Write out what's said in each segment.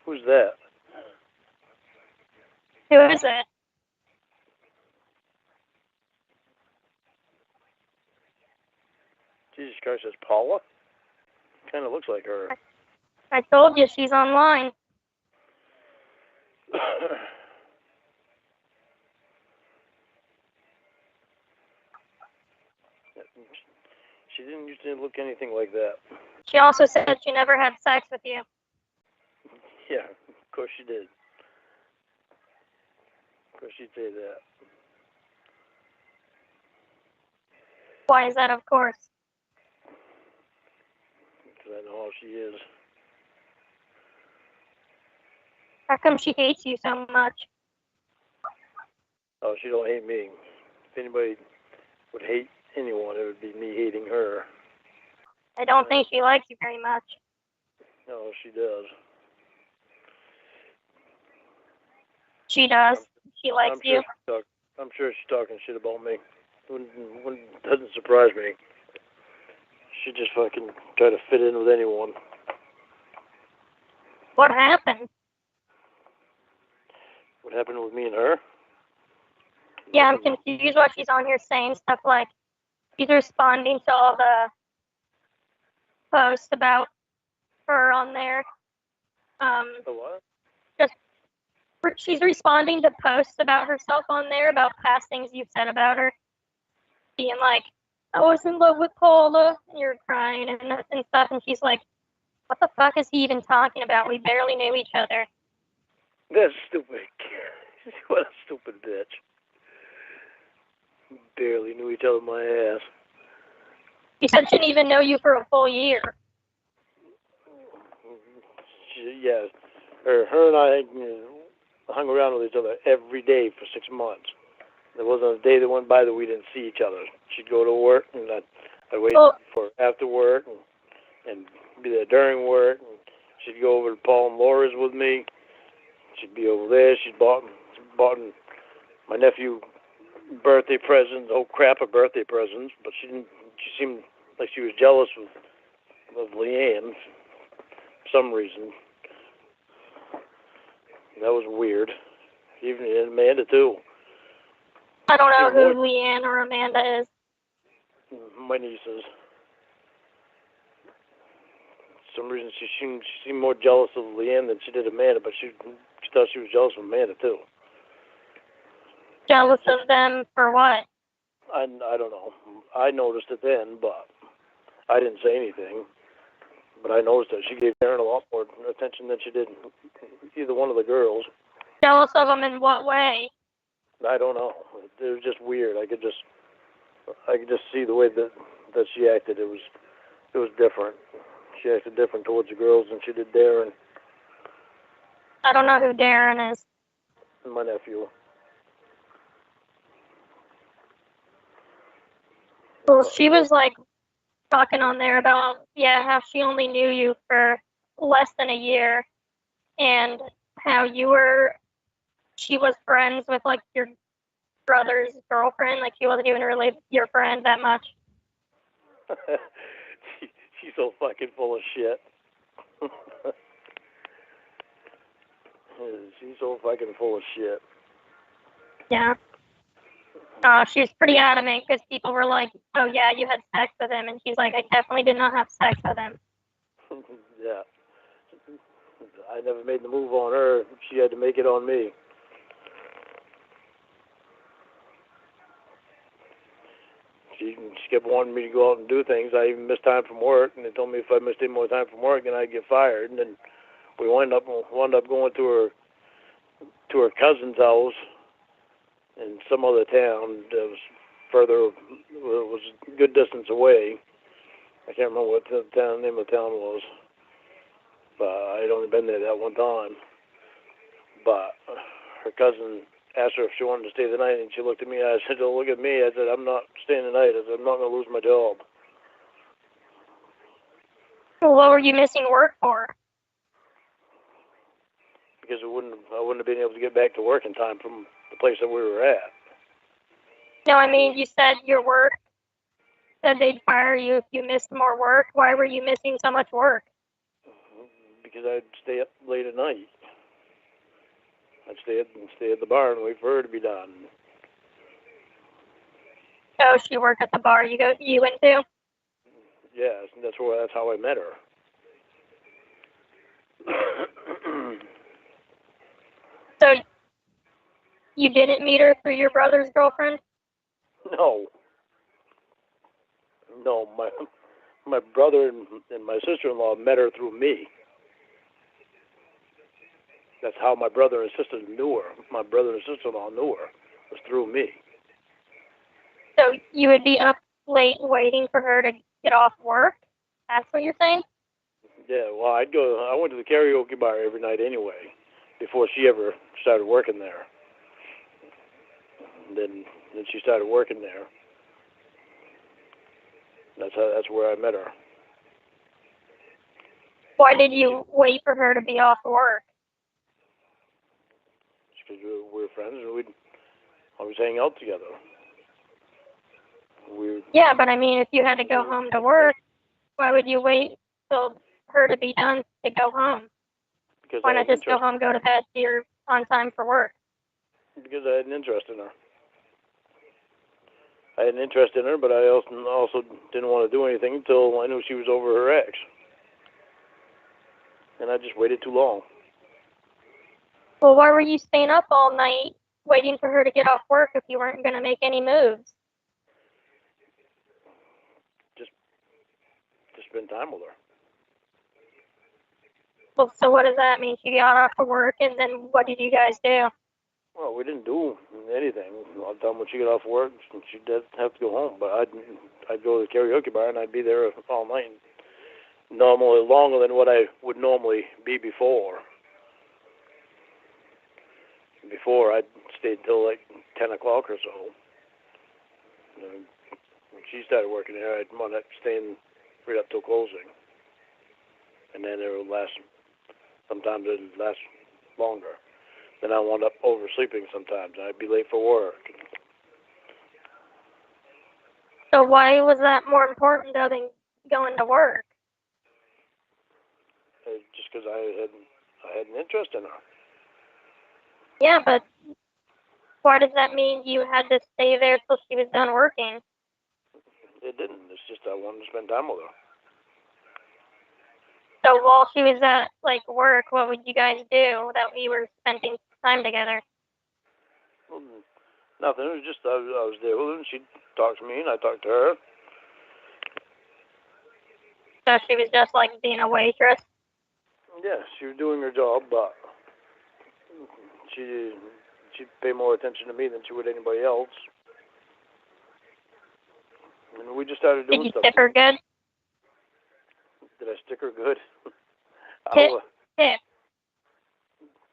Who's that? Who is it? Jesus Christ, that's Paula? Kind of looks like her. I told you she's online. She didn't used to look anything like that. She also said she never had sex with you. Yeah, of course she did. Of course she'd say that. Why is that, of course? Because I know how she is. How come she hates you so much? Oh, she don't hate me. If anybody would hate anyone, it would be me hating her. I don't think she likes you very much. No, she does. She does. She likes you. I'm sure she's talking shit about me. Doesn't surprise me. She just fucking try to fit in with anyone. What happened? What happened with me and her? Yeah, I'm confused why she's on here saying stuff like she's responding to all the posts about her on there. The what? She's responding to posts about herself on there about past things you've said about her. Being like, I was in love with Paula, and you're crying and stuff, and she's like, what the fuck is he even talking about? We barely knew each other. That's stupid. What a stupid bitch. Barely knew each other my ass. She said she didn't even know you for a full year. Yeah, her and I hung around with each other every day for 6 months. There wasn't a day that went by that we didn't see each other. She'd go to work, and I'd wait for after work, and be there during work. And she'd go over to Paul and Laura's with me. She'd be over there. She'd bought my nephew birthday presents, whole crap of birthday presents, but she seemed like she was jealous of Leanne for some reason. That was weird. Even Amanda too. I don't know who Leanne or Amanda is. My nieces. For some reason she seemed more jealous of Leanne than she did Amanda, but she thought she was jealous of Amanda too. Jealous of them for what? I don't know. I noticed it then, but I didn't say anything. But I noticed that she gave Darren a lot more attention than she did either one of the girls. Jealous of them in what way? I don't know. It was just weird. I could just see the way that she acted. It was different. She acted different towards the girls than she did Darren. I don't know who Darren is. My nephew. Well, she was like talking on there about how she only knew you for less than a year, and how she was friends with like your brother's girlfriend. Like she wasn't even really your friend that much. She's so fucking full of shit. She's so fucking full of shit. Yeah. She was pretty adamant because people were like, oh yeah, you had sex with him. And she's like, I definitely did not have sex with him. Yeah. I never made the move on her. She had to make it on me. She kept wanting me to go out and do things. I even missed time from work, and they told me if I missed any more time from work, then I'd get fired. And then we wound up going to her cousin's house in some other town that was further, it was a good distance away. I can't remember what the name of the town was, but I'd only been there that one time. But her cousin asked her if she wanted to stay the night, and she looked at me, and I said, oh, look at me. I said, I'm not staying the night. I said, I'm not going to lose my job. Well, what were you missing work for? Because I wouldn't have been able to get back to work in time from the place that we were at. No, I mean, you said your work said they'd fire you if you missed more work. Why were you missing so much work? Because I'd stay up late at night. stay at the bar and wait for her to be done. Oh, she worked at the bar you went to? Yes, and that's how I met her. So you didn't meet her through your brother's girlfriend? No, my brother and my sister-in-law met her through me. That's how my brother and sister knew her. My brother and sister-in-law knew her. It was through me. So you would be up late waiting for her to get off work? That's what you're saying? Yeah, well, I went to the karaoke bar every night anyway, before she ever started working there. And then she started working there. That's where I met her. Why did you wait for her to be off work? Because we were friends and we'd always hang out together. Yeah, but I mean, if you had to go home to work, why would you wait till her to be done to go home? Why not just go home, go to bed, so you're on time for work? Because I had an interest in her. I had an interest in her, but I also didn't want to do anything until I knew she was over her ex. And I just waited too long. Well, why were you staying up all night waiting for her to get off work if you weren't going to make any moves? Just to spend time with her. Well, so what does that mean? She got off of work, and then what did you guys do? Well, we didn't do anything. A lot of time when she got off work, she'd have to go home. But I'd go to the karaoke bar and I'd be there all night. Normally longer than what I would normally be before. Before I'd stayed till like 10 o'clock or so. And when she started working there, I'd wind up staying right up till closing. And then sometimes it would last longer. Then I wound up oversleeping sometimes. I'd be late for work. So why was that more important though than going to work? Just because I had an interest in her. Yeah, but why does that mean you had to stay there till she was done working? It didn't. It's just I wanted to spend time with her. So while she was at work, what would you guys do that you were spending time together? Well, nothing. It was just I was there with her, and she'd talk to me, and I talked to her. So she was just like being a waitress? Yeah, she was doing her job, but she'd pay more attention to me than she would anybody else. And we just started doing stuff. Did you tip her good? Did I stick her good? Tip.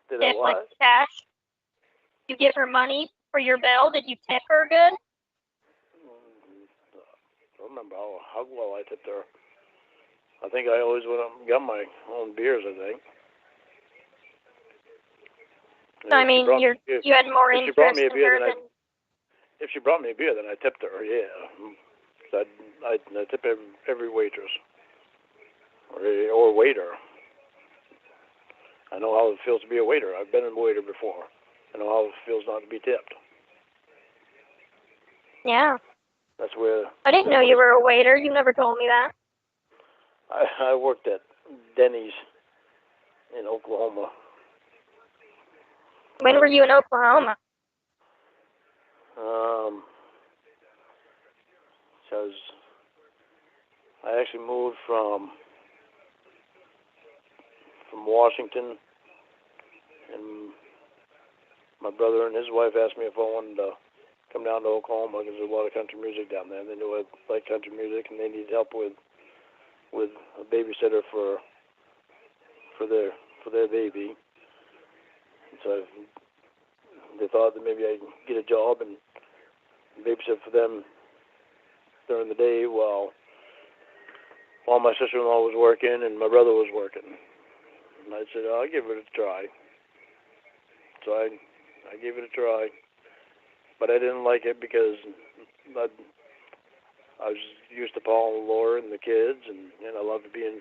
Did tip, I what? like cash? You give her money for your bill? Did you tip her good? I don't remember how well I tipped her. I think I always went up and got my own beers, I think. So, I mean, you had more interest in her than... If she brought me a beer, then I tipped her, yeah. I tip every waitress or waiter. I know how it feels to be a waiter. I've been a waiter before. I know how it feels not to be tipped. Yeah. That's where... I didn't know you were a waiter. You never told me that. I worked at Denny's in Oklahoma. When were you in Oklahoma? Because I actually moved from Washington, and my brother and his wife asked me if I wanted to come down to Oklahoma because there's a lot of country music down there. They knew I liked country music, and they needed help with a babysitter for their baby. And so they thought that maybe I could get a job and babysit for them during the day while my sister-in-law was working and my brother was working. And I said, I'll give it a try. So I gave it a try. But I didn't like it because I was used to Paul and Laura and the kids, and I loved being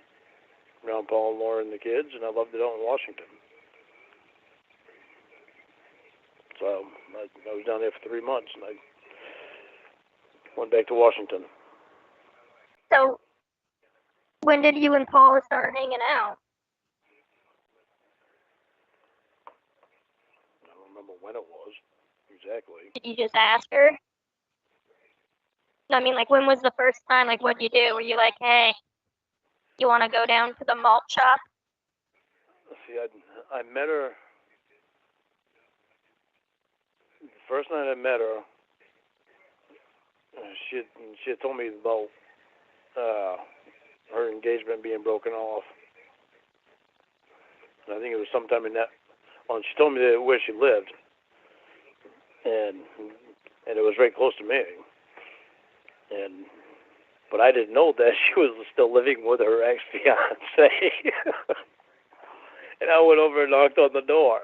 around Paul and Laura and the kids, and I loved it out in Washington. So I was down there for 3 months, and I went back to Washington. So, when did you and Paula start hanging out? I don't remember when it was exactly. Did you just ask her? I mean, like, when was the first time? Like, what'd you do? Were you like, hey, you want to go down to the malt shop? See, I met her the first night I met her. She had told me about her engagement being broken off. And I think it was sometime in that. Well, she told me where she lived, and it was very close to me. But I didn't know that she was still living with her ex-fiance. And I went over and knocked on the door.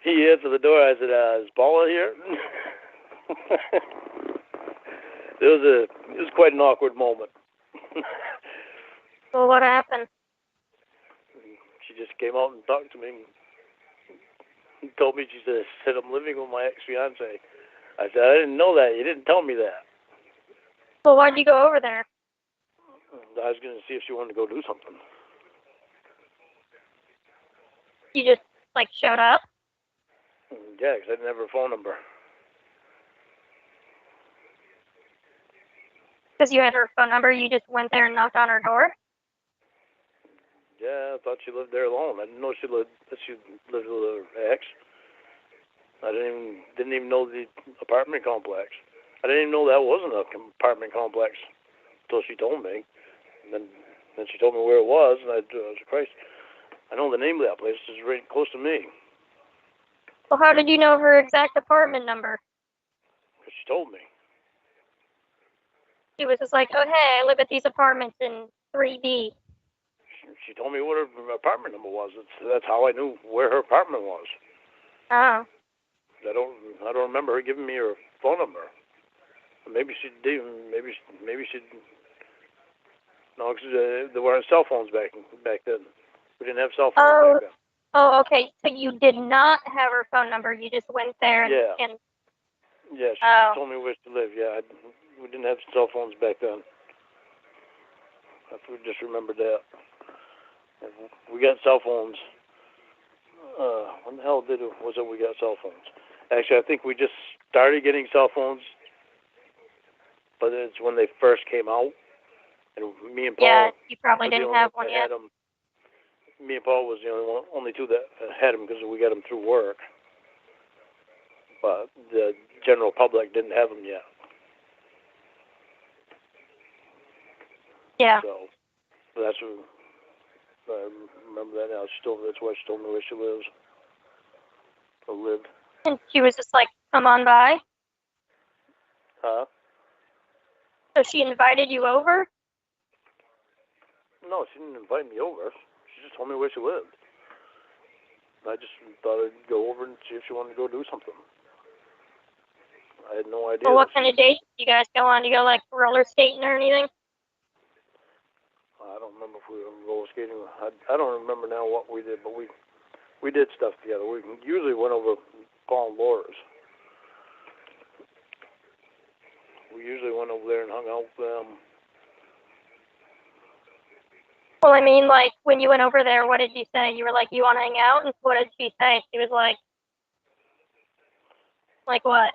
He answered the door. I said, "Is Paula here?" It was quite an awkward moment. Well, what happened? She just came out and talked to me and told me, she said, "I'm living with my ex-fiance." I said, "I didn't know that. You didn't tell me that." Well, why'd you go over there? I was going to see if she wanted to go do something. You just, like, showed up? Yeah, because I didn't have her phone number. Because you had her phone number, you just went there and knocked on her door? Yeah, I thought she lived there alone. I didn't know she lived with her ex. I didn't even know the apartment complex. I didn't even know that wasn't an apartment complex until she told me. And then she told me where it was, and I was like, Christ, I know the name of that place. It's right close to me. Well, how did you know her exact apartment number? Because she told me. She was just like, oh, hey, I live at these apartments in 3B. She told me what her apartment number was. That's how I knew where her apartment was. Oh. I don't remember her giving me her phone number. Maybe she did. Maybe she. No, because there weren't cell phones back then. We didn't have cell phones back then. Oh, okay. So you did not have her phone number. You just went there and Yeah, she told me where to live. Yeah, we didn't have cell phones back then. I just remembered that. We got cell phones. When the hell was it we got cell phones? Actually, I think we just started getting cell phones, but it's when they first came out. And me and Paul. Yeah, you probably didn't have one yet. Me and Paul was the only two that had them because we got them through work. But the general public didn't have them yet. Yeah. So that's what I remember that now. That's why she told me where she lives. Or lived. And she was just like, come on by? Huh? So she invited you over? No, she didn't invite me over. She just told me where she lived. I just thought I'd go over and see if she wanted to go do something. I had no idea. Well, what kind of dates did you guys go on? Do you go, like, roller skating or anything? I don't remember if we were roller skating. I don't remember now what we did, but we did stuff together. We usually went over Paul and Laura's. We usually went over there and hung out with them. Well, I mean, like, when you went over there, what did you say? You were like, you want to hang out? And what did she say? She was like what?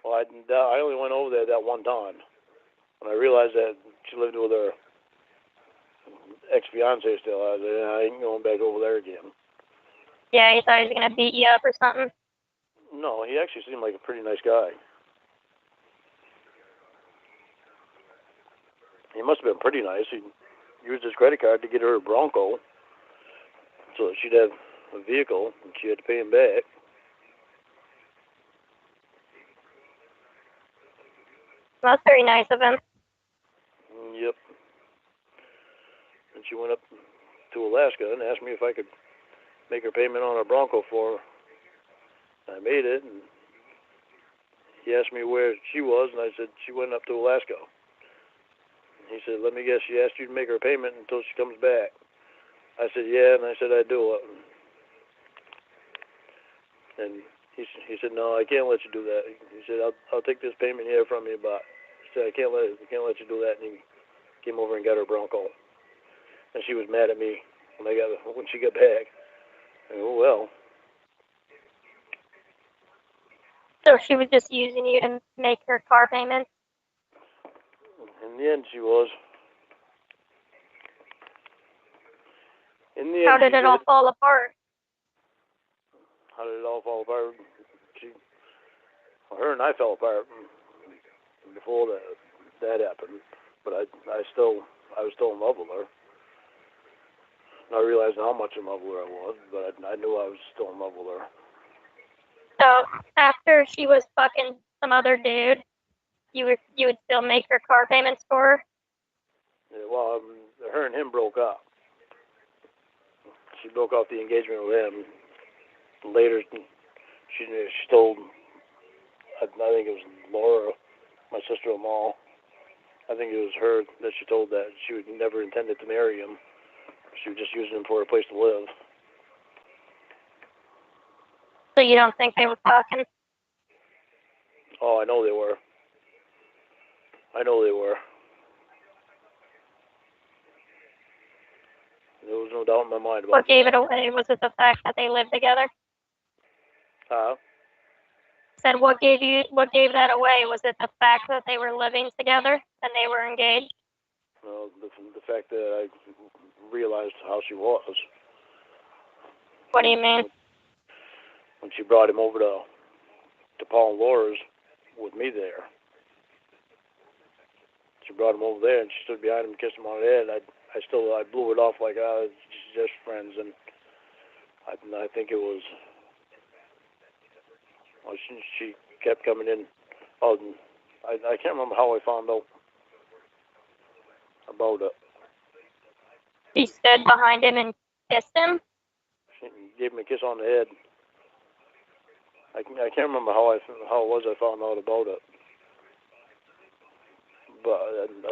Well, I only went over there that one time. When I realized that she lived with her ex-fiance still, I said, I ain't going back over there again. Yeah, he thought he was going to beat you up or something? No, he actually seemed like a pretty nice guy. He must have been pretty nice. He used his credit card to get her a Bronco so that she'd have a vehicle, and she had to pay him back. Well, that's very nice of him. Yep. And she went up to Alaska and asked me if I could make her payment on a Bronco for her. I made it, and he asked me where she was, and I said she went up to Alaska. He said, let me guess, she asked you to make her payment until she comes back. I said, yeah, and I said I'd do it. And he said, no, I can't let you do that. He said, I'll take this payment here from you, but he said, I can't let you do that. And he came over and got her Bronco, and she was mad at me when she got back. I go, well. So she was just using you to make her car payments? In the end, she was. In the end, How did it all fall apart? How did it all fall apart? Her and I fell apart before that happened. But I was still in love with her. Not realizing how much in love with her I was, but I knew I was still in love with her. So after she was fucking some other dude, you would still make her car payments for her? Yeah, well, her and him broke up. She broke off the engagement with him. Later, she told, I think it was Laura, my sister-in-law. I think it was her that she told that she would never intended to marry him. She was just using him for a place to live. So you don't think they were fucking? Oh, I know they were. There was no doubt in my mind about What gave it away? Was it the fact that they lived together? Said what gave that away? Was it the fact that they were living together and they were engaged? No, the fact that I realized how she was. What do you mean? When she brought him over to Paul and Laura's with me there. She brought him over there and she stood behind him and kissed him on the head. I blew it off like it's just friends, and I think it was. Well, she kept coming in. Oh, I can't remember how I found out about it. She stood behind him and kissed him? She gave him a kiss on the head. I can't remember how it was I found out about it. But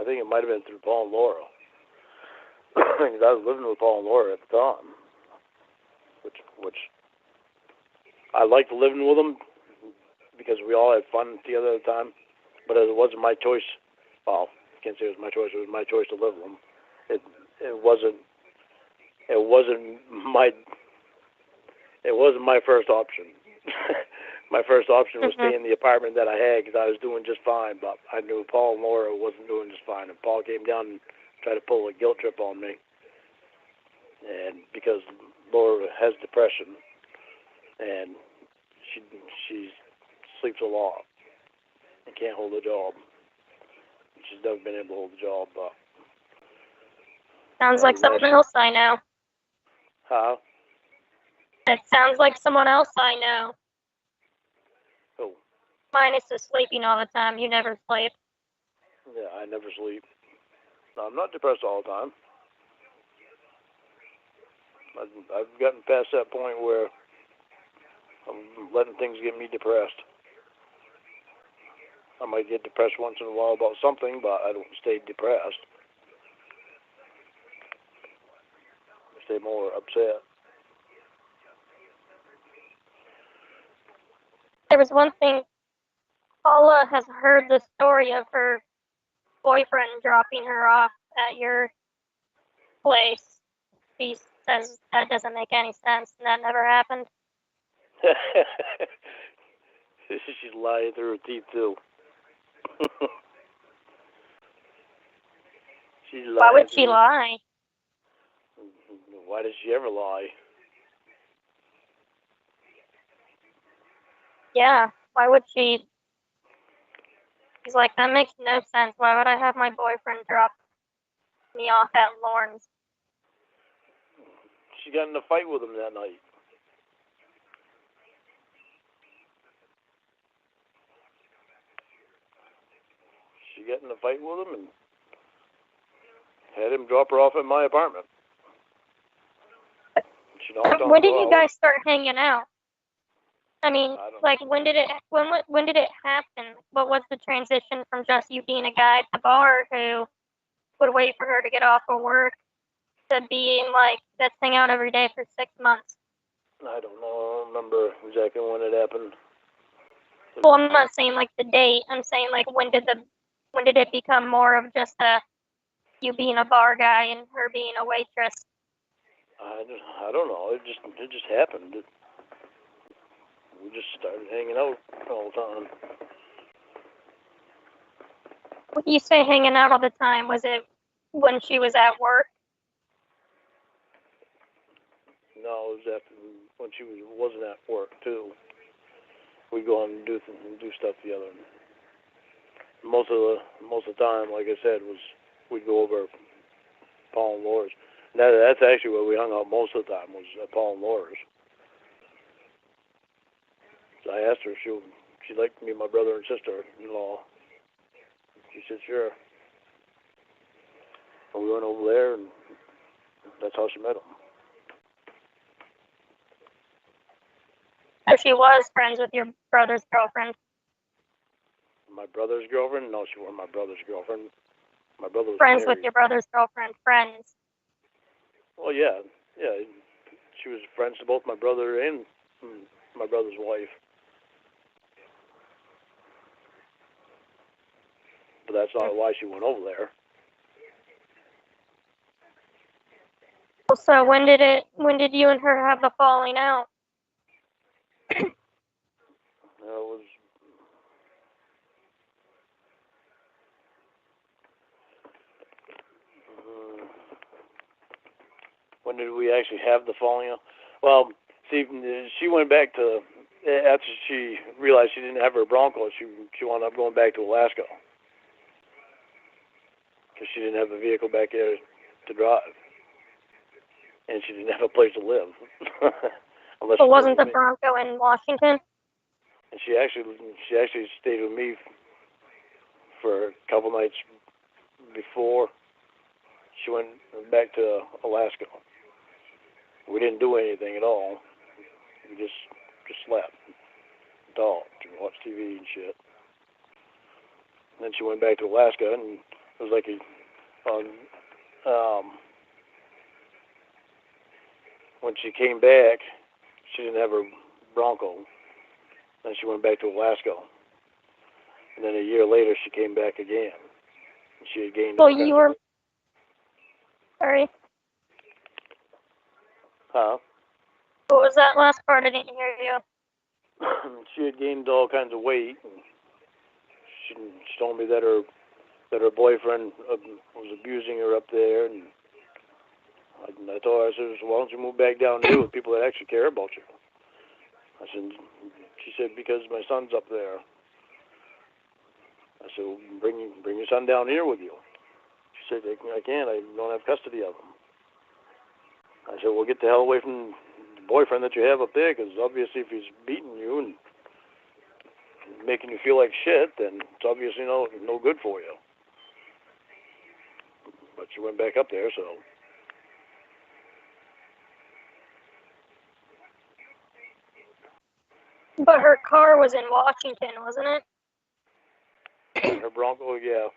I think it might have been through Paul and Laura. Because I was living with Paul and Laura at the time. Which I liked living with them because we all had fun together at the time. But it wasn't my choice. Well, I can't say it was my choice. It was my choice to live with them. It wasn't my first option. My first option was stay in the apartment that I had because I was doing just fine. But I knew Paul and Laura wasn't doing just fine, and Paul came down and tried to pull a guilt trip on me. And because Laura has depression, and she sleeps a lot and can't hold a job. She's never been able to hold a job. But sounds like someone else I know. Huh? It sounds like someone else I know. Who? Minus the sleeping all the time. You never sleep. Yeah, I never sleep. No, I'm not depressed all the time. I've gotten past that point where I'm letting things get me depressed. I might get depressed once in a while about something, but I don't stay depressed. I stay more upset. There was one thing. Paula has heard the story of her boyfriend dropping her off at your place. She says that doesn't make any sense, and that never happened. She's lying through her teeth, too. Why would she lie? Why does she ever lie? Yeah, why would she? He's like, that makes no sense. Why would I have my boyfriend drop me off at Lawrence? She got in a fight with him that night. She got in a fight with him and had him drop her off at my apartment. When did you guys start hanging out? I mean, like, when did it happen? What was the transition from just you being a guy at the bar who would wait for her to get off of work to being like, let's hang out every day for 6 months? I don't know. I don't remember exactly when it happened. Well, I'm not saying like the date. I'm saying like when did it become more of just you being a bar guy and her being a waitress? I don't know. It just happened. We just started hanging out all the time. When you say hanging out all the time, was it when she was at work? No, it was after when she wasn't at work too. We'd go on and do stuff together. Most of the time, like I said, was we'd go over Paul and Laura's. That's actually where we hung out most of the time, was at Paul and Laura's. So I asked her if she'd like to meet my brother and sister-in-law. She said sure. And we went over there, and that's how she met him. So she was friends with your brother's girlfriend. My brother's girlfriend? No, she wasn't my brother's girlfriend. My brother was friends married. with your brother's girlfriend. Friends. Well, yeah. She was friends to both my brother and my brother's wife. But that's not why she went over there. So when did you and her have the falling out? It was when did we actually have the falling out? Well, see, she went back to after she realized she didn't have her Bronco. She wound up going back to Alaska because she didn't have a vehicle back there to drive, and she didn't have a place to live. But wasn't the Bronco in Washington? And she actually stayed with me for a couple nights before she went back to Alaska. We didn't do anything at all. We just slept, talked, and watched TV and shit. And then she went back to Alaska, and it was like when she came back, she didn't have her Bronco. Then she went back to Alaska. And then a year later, she came back again. And she had gained. Well, you were. Sorry. Huh? What was that last part? I didn't hear you. She had gained all kinds of weight. And she told me that her boyfriend was abusing her up there, and I told her, I said, why don't you move back down here with people that actually care about you? She said, because my son's up there. I said, well, bring your son down here with you. She said, I can't. I don't have custody of him. I said, well, get the hell away from the boyfriend that you have up there, because obviously if he's beating you and making you feel like shit, then it's obviously no good for you. But she went back up there, so. But her car was in Washington, wasn't it? Her Bronco, yeah.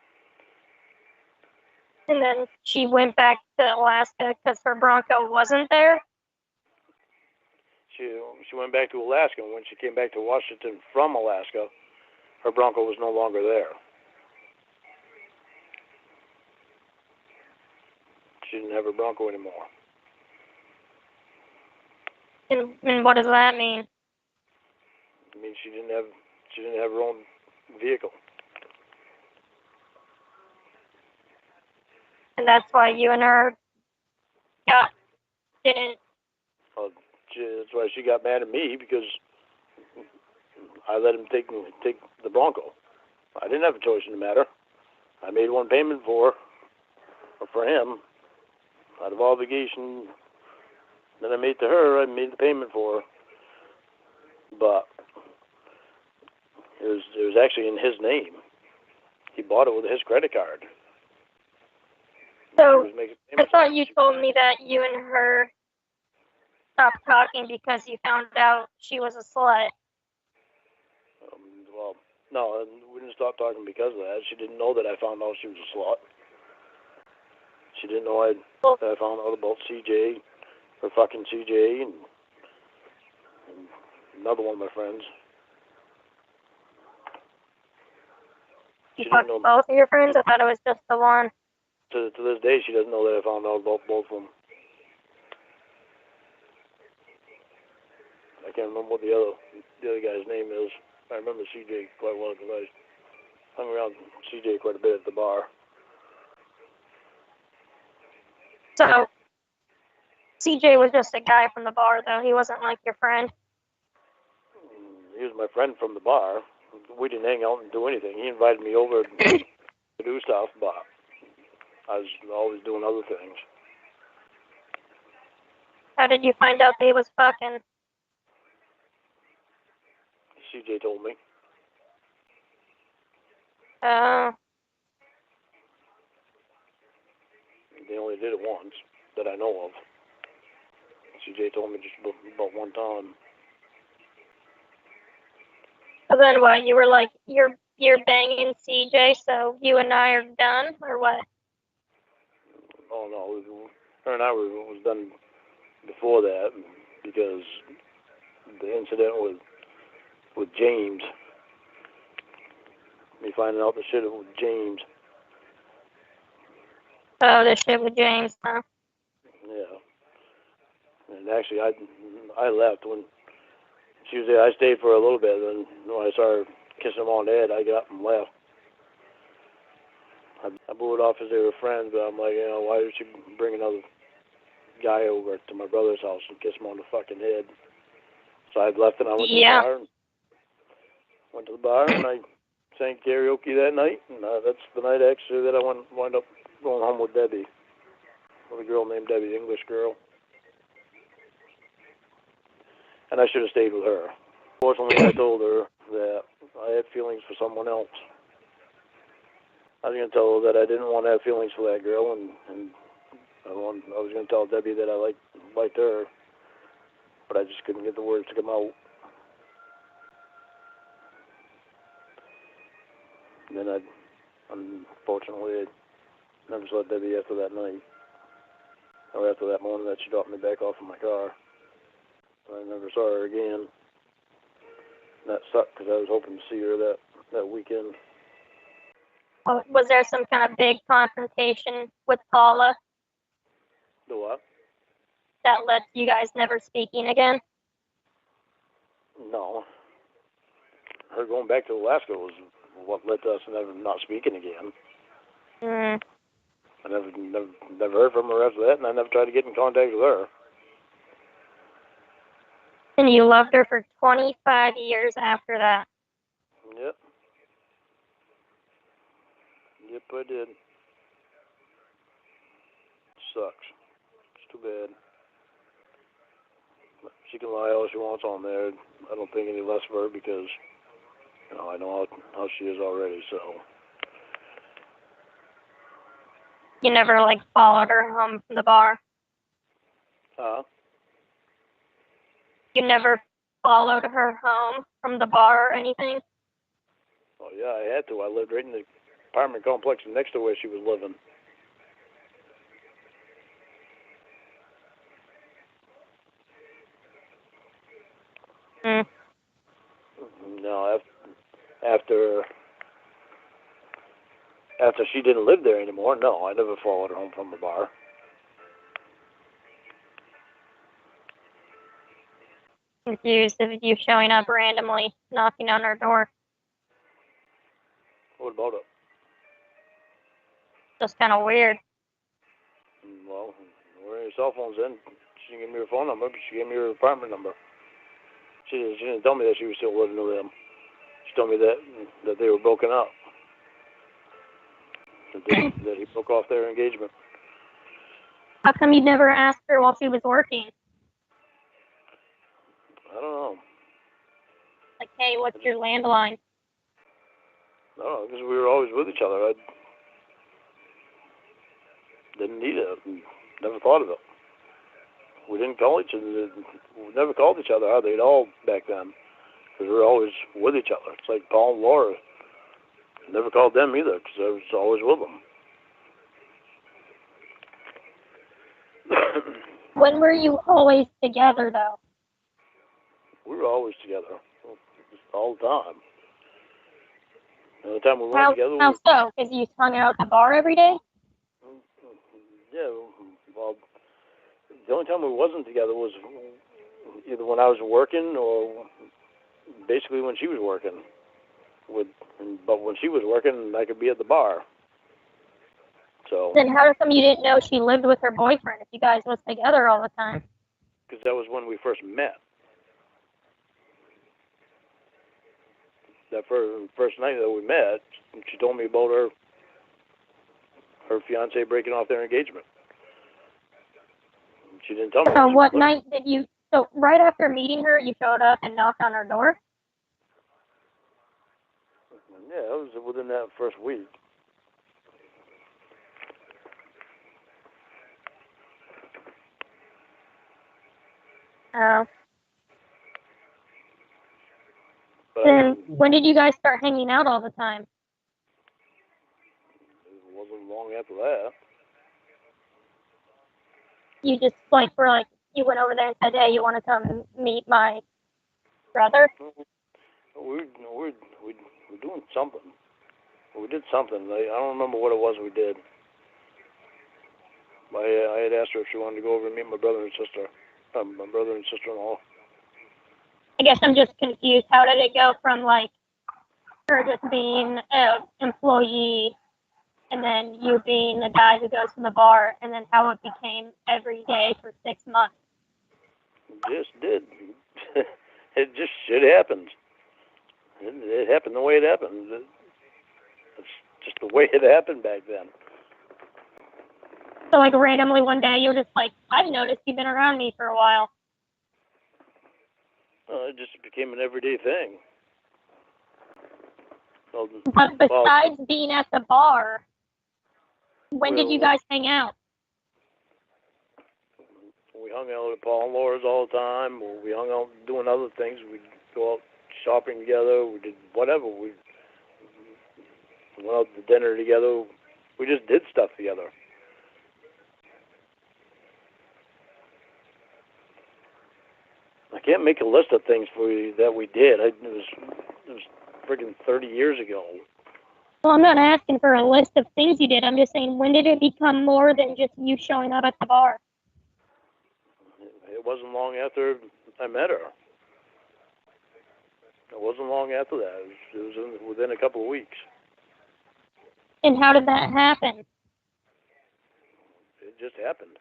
And then she went back to Alaska because her Bronco wasn't there? She went back to Alaska, and when she came back to Washington from Alaska, her Bronco was no longer there. She didn't have her Bronco anymore. And what does that mean? It means she didn't have her own vehicle. And that's why you and her didn't. That's why she got mad at me, because I let him take the Bronco. I didn't have a choice in the matter. I made one payment for him out of obligation that I made to her. I made the payment for her, but it was actually in his name. He bought it with his credit card. So I thought you told me that you and her stopped talking because you found out she was a slut. Well, no, we didn't stop talking because of that. She didn't know that I found out she was a slut. She didn't know that I found out about CJ, her fucking CJ, and Another one of my friends. You fucked both of your friends? I thought it was just the one. To this day, she doesn't know that I found out about both of them. I can't remember what the other guy's name is. I remember CJ quite well because I hung around CJ quite a bit at the bar. So, CJ was just a guy from the bar, though. He wasn't like your friend. He was my friend from the bar. We didn't hang out and do anything. He invited me over to do stuff, but I was always doing other things. How did you find out they was fucking? CJ told me. They only did it once that I know of. CJ told me just about one time. So then what? You were like, you're banging CJ, so you and I are done, or what? Oh no, her and I was done before that because the incident with James. Me finding out the shit with James. Oh, the shit with James, huh? Yeah. And actually, I left when she was there. I stayed for a little bit, and when I saw her kissing him on the head, I got up and left. I blew it off as they were friends, but I'm like, why did she bring another guy over to my brother's house and kiss him on the fucking head? So I left and I went to the bar. Went to the bar and I sang karaoke that night, and that's the night actually that I wound up going home with Debbie, with a girl named Debbie, the English girl. And I should have stayed with her. Fortunately, I told her that I had feelings for someone else. I was going to tell her that I didn't want to have feelings for that girl, and I was going to tell Debbie that I liked her, but I just couldn't get the words to come out. And then unfortunately, I never saw Debbie after that night, or after that morning that she dropped me back off in my car. I never saw her again. And that sucked because I was hoping to see her that weekend. Was there some kind of big confrontation with Paula? The what? That led to you guys never speaking again? No. Her going back to Alaska was what led to us never not speaking again. I never heard from her after that, and I never tried to get in contact with her. And you loved her for 25 years after that? Yep. Yep, I did. Sucks. It's too bad. She can lie all she wants on there. I don't think any less of her because, I know how she is already, so. You never, followed her home from the bar? You never followed her home from the bar or anything? Oh, yeah, I had to. I lived right in the apartment complex next to where she was living. No, after she didn't live there anymore, no, I never followed her home from the bar. Confused of you showing up randomly, knocking on her door. What about it? Just kind of weird. Well, where are your cell phones in? She didn't give me her phone number, but she gave me her apartment number. She didn't tell me that she was still living with them. She told me that they were broken up. That he broke off their engagement. How come you never asked her while she was working? I don't know. Like, hey, what's your landline? I don't know, because we were always with each other. I didn't need it. Never thought of it. We didn't call each other. We never called each other hardly at all back then, because we were always with each other. It's like Paul and Laura. Never called them either, because I was always with them. When were you always together, though? We were always together, all the time. The only time we weren't How together how was, so? Because you hung out at the bar every day. yeah, well, the only time we wasn't together was either when I was working or basically when she was working. But when she was working, I could be at the bar. So, Then how come you didn't know she lived with her boyfriend if you guys was together all the time? because that was when we first met. That first night that we met, she told me about her fiance breaking off their engagement. She didn't tell me. So what night did you? So right after meeting her, you showed up and knocked on her door. Yeah, it was within that first week. Oh. But Then when did you guys start hanging out all the time? it wasn't long after that. You just were like you went over there and said, "Hey, you want to come meet my brother?" We're doing something. We did something. I don't remember what it was we did. I had asked her if she wanted to go over and meet my brother and sister. My brother and sister-in-law. I guess I'm just confused. How did it go from like her just being an employee and then you being the guy who goes to the bar, and then how it became every day for 6 months? It just did. It just shit happens. It happened the way it happened. It's just the way it happened back then. So like randomly one day you're just like, I've noticed you've been around me for a while. It just became an everyday thing. But besides being at the bar, when did you guys hang out? We hung out at Paul and Laura's all the time. We hung out doing other things. We'd go out shopping together. We did whatever. We went out to dinner together. We just did stuff together. I can't make a list of things for you that we did. It was freaking 30 years ago. Well, I'm not asking for a list of things you did. I'm just saying, when did it become more than just you showing up at the bar? It wasn't long after I met her. It wasn't long after that. It was within a couple of weeks. And how did that happen? It just happened.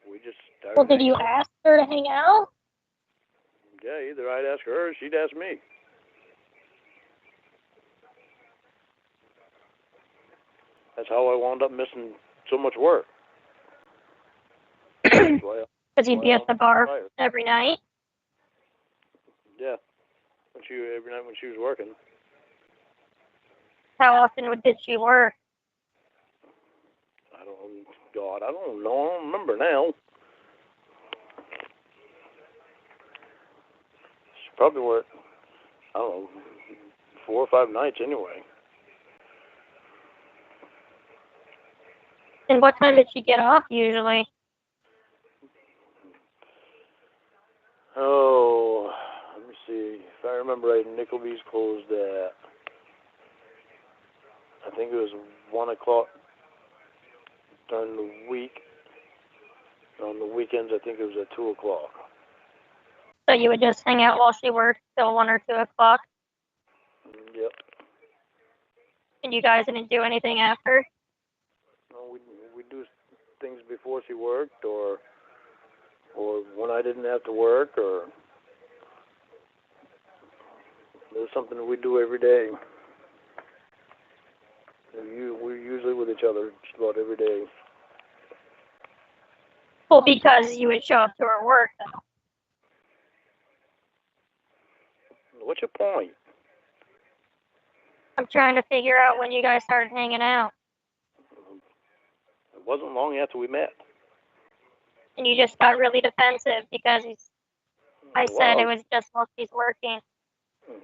We just started. Well, did you ask her to hang out? Yeah, either I'd ask her or she'd ask me. That's how I wound up missing so much work. Because you'd be at the bar every night? Yeah, every night when she was working. How often did she work? I don't know. I don't remember now. She probably worked, I don't know, 4 or 5 nights anyway. And what time did she get off usually? Oh, let me see. If I remember right, Nickleby's closed at, I think it was 1 o'clock during the week. On the weekends, I think it was at 2 o'clock. So you would just hang out while she worked till 1 or 2 o'clock? Yep. And you guys didn't do anything after? No, we'd do things before she worked, or when I didn't have to work, or there's something that we do every day. We're usually with each other just about every day. Well, because you would show up to her work, though. What's your point? I'm trying to figure out when you guys started hanging out. It wasn't long after we met. And you just got really defensive because I said it was just while she's working.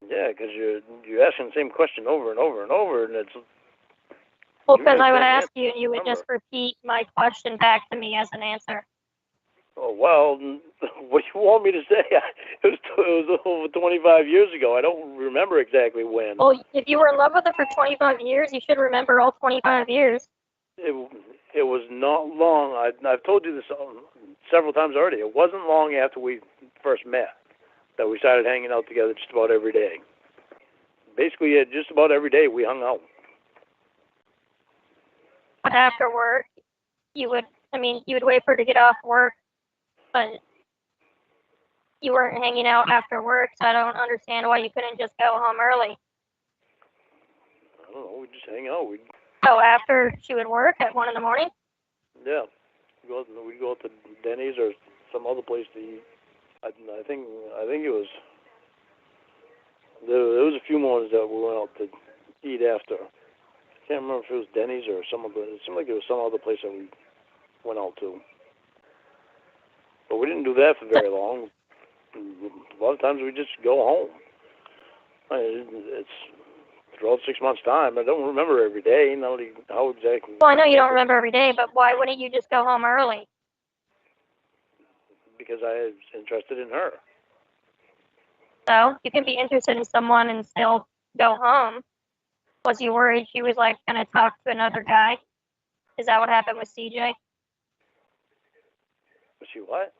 Yeah, because you're asking the same question over and over and over, and it's... Well, because I would ask you, and you would just repeat my question back to me as an answer. Oh, well, what do you want me to say? It was was over 25 years ago. I don't remember exactly when. Well, if you were in love with her for 25 years, you should remember all 25 years. It was not long. I've told you this several times already. It wasn't long after we first met that we started hanging out together just about every day. Basically, yeah, just about every day we hung out. But after work, you would wait for her to get off work, but you weren't hanging out after work, so I don't understand why you couldn't just go home early. I don't know. We'd just hang out. So after she would work at 1 in the morning? Yeah. We'd go out to Denny's or some other place to eat. I think it was. There was a few mornings that we went out to eat after. I can't remember if it was Denny's or some other. It seemed like it was some other place that we went out to. But we didn't do that for very long. A lot of times we just go home. It's throughout 6 months' time. I don't remember every day. Not how exactly. Well, I know you don't remember every day, but why wouldn't you just go home early? Because I was interested in her. So you can be interested in someone and still go home. Was you worried she was like gonna talk to another guy? Is that what happened with CJ? Was she what?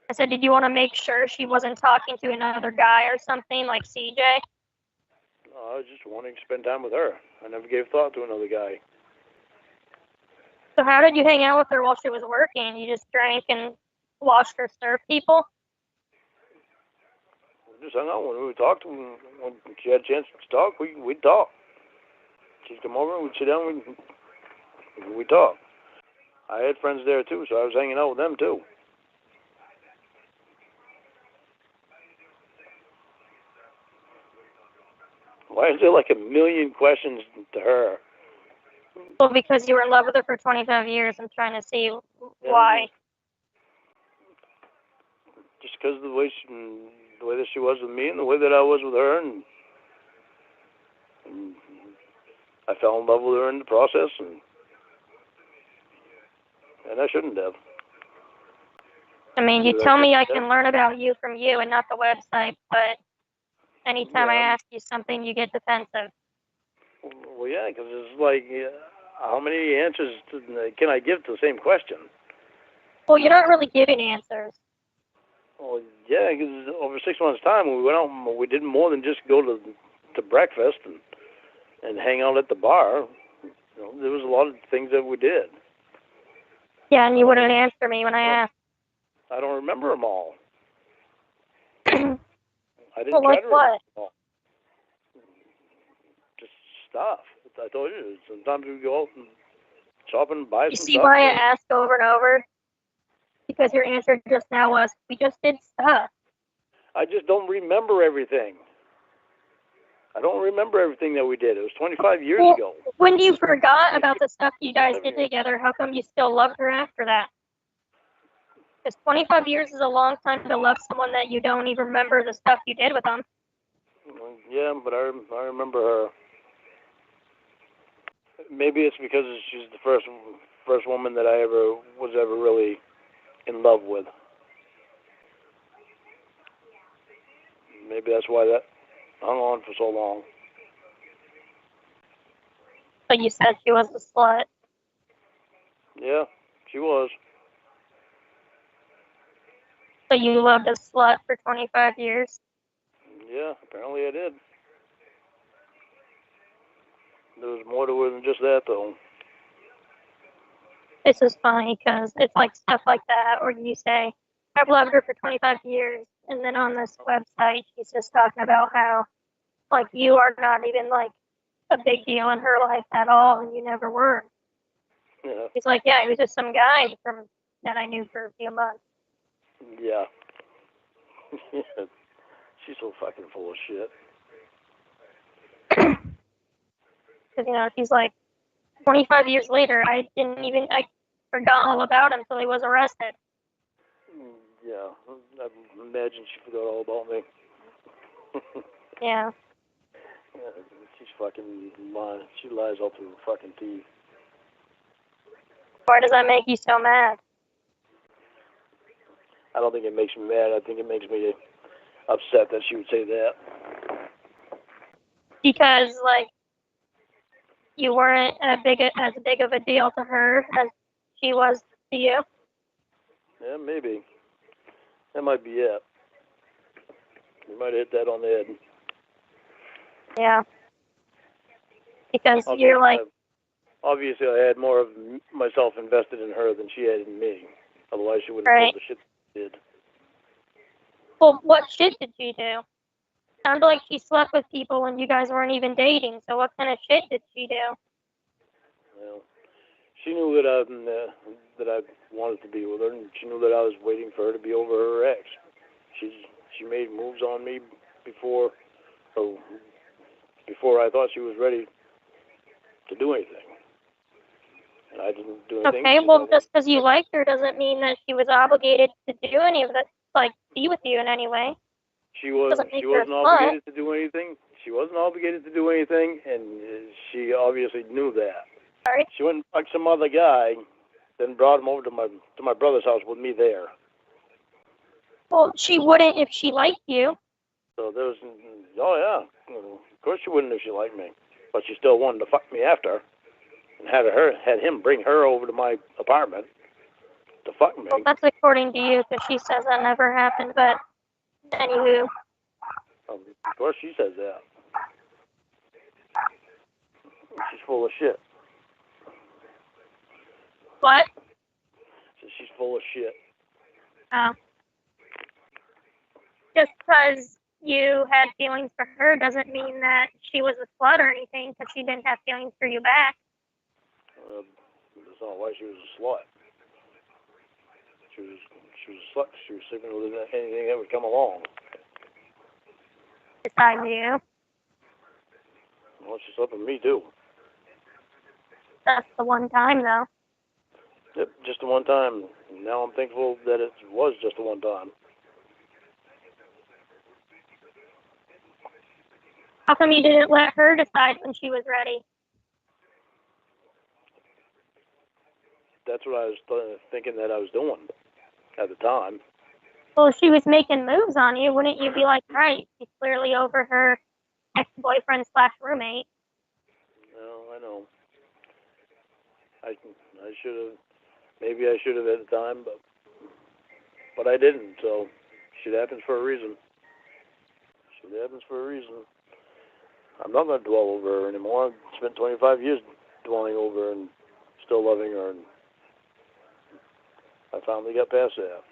I said, did you want to make sure she wasn't talking to another guy or something like CJ? No, I was just wanting to spend time with her. I never gave thought to another guy. So how did you hang out with her while she was working? You just drank and watched her serve people? We just hung out when we talked. When she had a chance to talk, we'd talk. She'd come over and we'd sit down and we'd talk. I had friends there too, so I was hanging out with them too. Why is there like a million questions to her? Well, because you were in love with her for 25 years. I'm trying to see why. Just because of the way that she was with me and the way that I was with her, and I fell in love with her in the process, and I shouldn't have. I mean, you tell me I can learn about you from you and not the website, but anytime I ask you something, you get defensive. Well, yeah, because it's like, how many answers can I give to the same question? Well, you're not really giving answers. Well, yeah, because over 6 months' time, we went out and we did more than just go to breakfast and hang out at the bar. You know, there was a lot of things that we did. Yeah, and you wouldn't answer me when I asked. I don't remember them all. I didn't Well, try like to remember what? them all. Just stuff. I told you, sometimes we go out and shop and buy some stuff. You see why I asked over and over? Because your answer just now was, we just did stuff. I just don't remember everything. I don't remember everything that we did. It was 25 years ago. When you forgot about the stuff you guys did together, how come you still loved her after that? Because 25 years is a long time to love someone that you don't even remember the stuff you did with them. Yeah, but I remember her. Maybe it's because she's the first woman that I was ever really in love with. Maybe that's why that hung on for so long. So you said she was a slut. Yeah, she was. So you loved a slut for 25 years? Yeah, apparently I did. There was more to her than just that, though. This is funny because it's like stuff like that, or you say, I've loved her for 25 years, and then on this website, she's just talking about how, like, you are not even, like, a big deal in her life at all, and you never were. Yeah. He's like, yeah, he was just some guy that I knew for a few months. Yeah. She's so fucking full of shit. Because, she's like, 25 years later, I forgot all about him until he was arrested. Yeah, I imagine she forgot all about me. Yeah. She's fucking lying. She lies all through her fucking teeth. Why does that make you so mad? I don't think it makes me mad. I think it makes me upset that she would say that. Because like you weren't as big of a deal to her as she was to you. Yeah, maybe. That might be it. You might have hit that on the head. Yeah. Because Obviously, you're like, obviously, I had more of myself invested in her than she had in me. Otherwise, she wouldn't have right. pulled the shit she did. Well, what shit did she do? Sounded like she slept with people and you guys weren't even dating. So what kind of shit did she do? Well, she knew that I wanted to be with her, and she knew that I was waiting for her to be over her ex. She made moves on me before I thought she was ready to do anything, and I didn't do anything. Okay, well, just because you liked her doesn't mean that she was obligated to do any of that, like be with you in any way. She wasn't obligated to do anything. She wasn't obligated to do anything, and she obviously knew that. Sorry. She went and fucked some other guy, then brought him over to my brother's house with me there. Well, she wouldn't if she liked you. So there was, oh yeah, of course she wouldn't if she liked me, but she still wanted to fuck me after, and had him bring her over to my apartment to fuck me. Well, that's according to you, because she says that never happened. But anywho. Of course she says that. She's full of shit. What? She's full of shit. Just because you had feelings for her doesn't mean that she was a slut or anything, because she didn't have feelings for you back. That's not why she was a slut. She was a slut. She was sleeping with anything that would come along. Besides you. Well, she slept with me too. That's the one time, though. Yep, just the one time. Now I'm thankful that it was just the one time. How come you didn't let her decide when she was ready? That's what I was thinking that I was doing at the time. Well, if she was making moves on you, wouldn't you be like, right, she's clearly over her ex-boyfriend/roommate? No, I know. I should have. Maybe I should have at the time, but I didn't. So shit happens for a reason. Shit happens for a reason. I'm not going to dwell over her anymore. I've spent 25 years dwelling over her and still loving her, and I finally got past that.